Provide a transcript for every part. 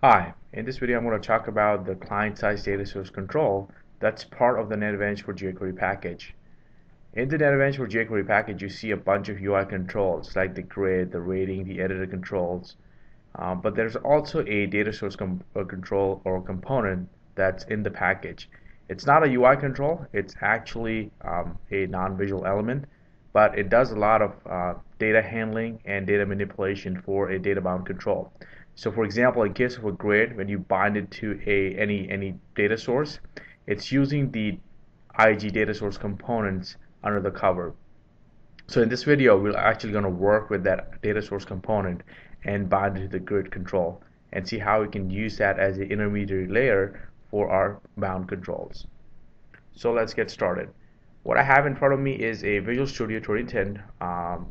Hi, in this video I'm going to talk about the client-side data source control that's part of the NetAdvantage for jQuery package. In the NetAdvantage for jQuery package, you see a bunch of UI controls like the grid, the rating, the editor controls, but there's also a data source control or component that's in the package. It's not a UI control, it's actually a non-visual element, but it does a lot of data handling and data manipulation for a data-bound control. So for example, in case of a grid, when you bind it to any data source, it's using the igDataSource components under the cover. So in this video, we're actually going to work with that data source component and bind it to the grid control and see how we can use that as an intermediary layer for our bound controls. So let's get started. What I have in front of me is a Visual Studio 2010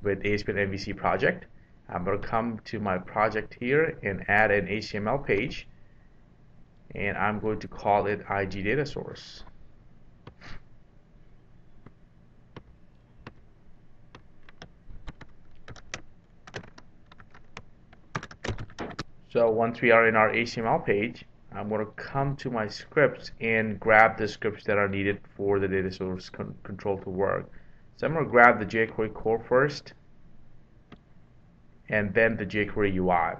with ASP.NET MVC project. I'm going to come to my project here and add an HTML page, and I'm going to call it igDataSource. So once we are in our HTML page, I'm going to come to my scripts and grab the scripts that are needed for the data source control to work. So I'm going to grab the jQuery core first, and then the jQuery UI.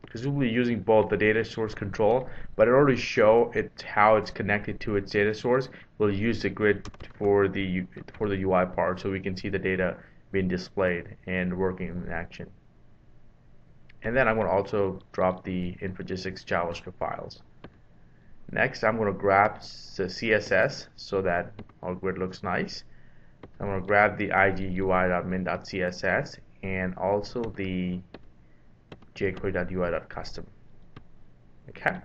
Because we'll be using both the data source control, but in order to show it how it's connected to its data source, we'll use the grid for the UI part, so we can see the data being displayed and working in action. And then I'm going to also drop the Infogesics JavaScript files. Next, I'm going to grab the CSS so that our grid looks nice. I'm going to grab the igui.min.css and also the jQuery.ui.custom. Okay.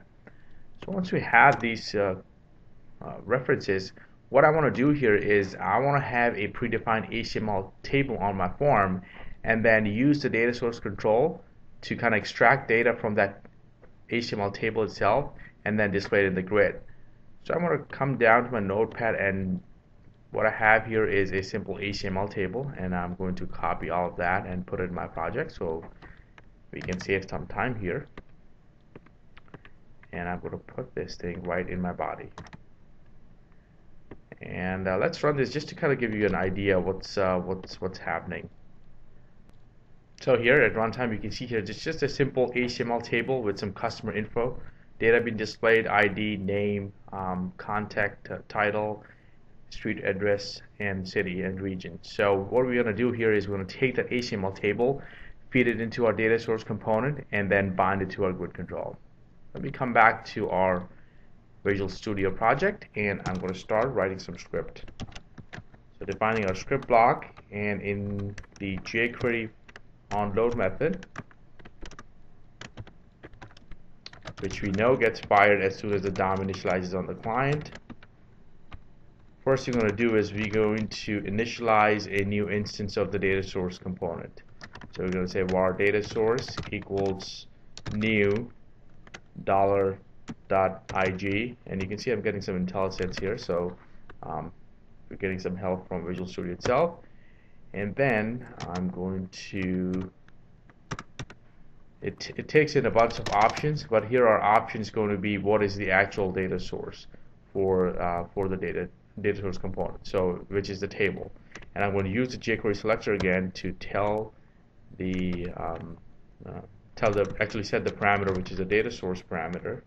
So once we have these references, what I want to do here is I want to have a predefined HTML table on my form, and then use the data source control to kind of extract data from that HTML table itself and then display it in the grid. So I'm going to come down to my notepad, and what I have here is a simple HTML table, and I'm going to copy all of that and put it in my project so we can save some time here. And I'm going to put this thing right in my body. And let's run this just to kind of give you an idea of what's happening. So here at runtime, you can see here it's just a simple HTML table with some customer info, data being displayed, ID, name, contact, title, street address, and city and region. So what we're going to do here is we're going to take that HTML table, feed it into our data source component, and then bind it to our grid control. Let me come back to our Visual Studio project, and I'm going to start writing some script. So defining our script block, and in the jQuery onload method, which we know gets fired as soon as the DOM initializes on the client. First thing we're going to do is we're going to initialize a new instance of the data source component. So we're going to say var data source equals new $.ig, and you can see I'm getting some IntelliSense here, so we're getting some help from Visual Studio itself. And then I'm going to it takes in a bunch of options, but here our options going to be what is the actual data source for the data source component, so which is the table. And I'm going to use the jQuery selector again to tell the actually set the parameter, which is a data source parameter,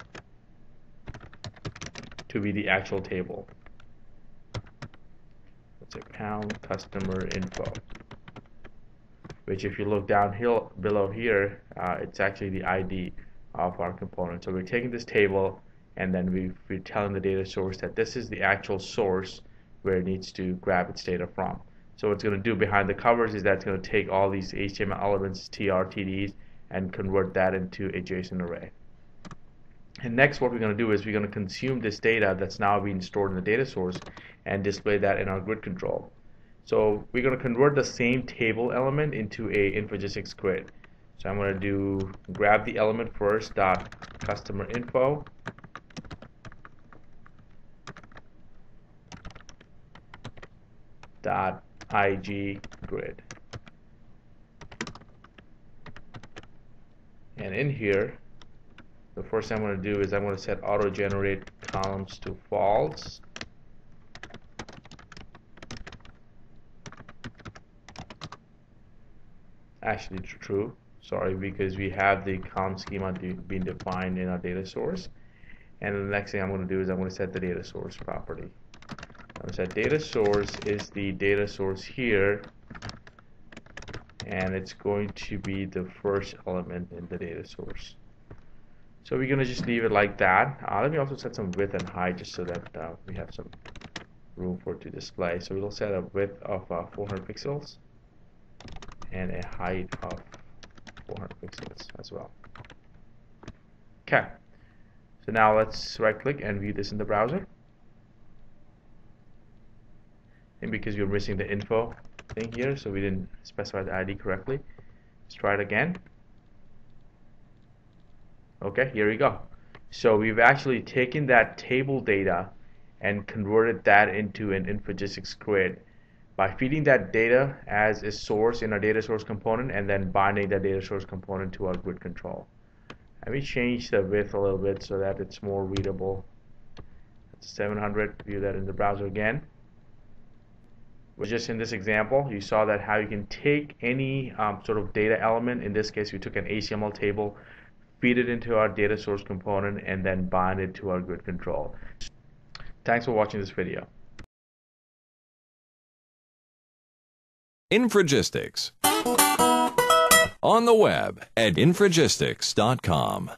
to be the actual table. Let's say pound customer info, which if you look down below here, it's actually the ID of our component. So we're taking this table, and then we're telling the data source that this is the actual source where it needs to grab its data from. So what it's going to do behind the covers is that it's going to take all these HTML elements, TR, TDs, and convert that into a JSON array. And next, what we're going to do is we're going to consume this data that's now being stored in the data source and display that in our grid control. So we're going to convert the same table element into a Infogesics grid. So I'm going to grab the element first, dot customer info, dot igGrid, and in here The first thing I'm going to do is I'm going to set auto generate columns to false. Actually true, sorry, because we have the column schema being defined in our data source. And the next thing I'm going to do is I'm going to set the data source property. I'm going to set data source is the data source here, and it's going to be the first element in the data source. So we're going to just leave it like that. Let me also set some width and height just so that we have some room for it to display. So we'll set a width of 400 pixels and a height of 400 pixels as well. Okay, so now let's right click and view this in the browser. And because we're missing the info thing here, so we didn't specify the ID correctly, let's try it again. Okay, here we go. So we've actually taken that table data and converted that into an InfoGIS grid by feeding that data as a source in our data source component and then binding that data source component to our grid control. Let me change the width a little bit so that it's more readable. That's 700. View that in the browser again. But just in this example, you saw that how you can take any sort of data element. In this case, we took an HTML table, feed it into our data source component, and then bind it to our grid control. Thanks for watching this video. Infragistics. On the web at infragistics.com.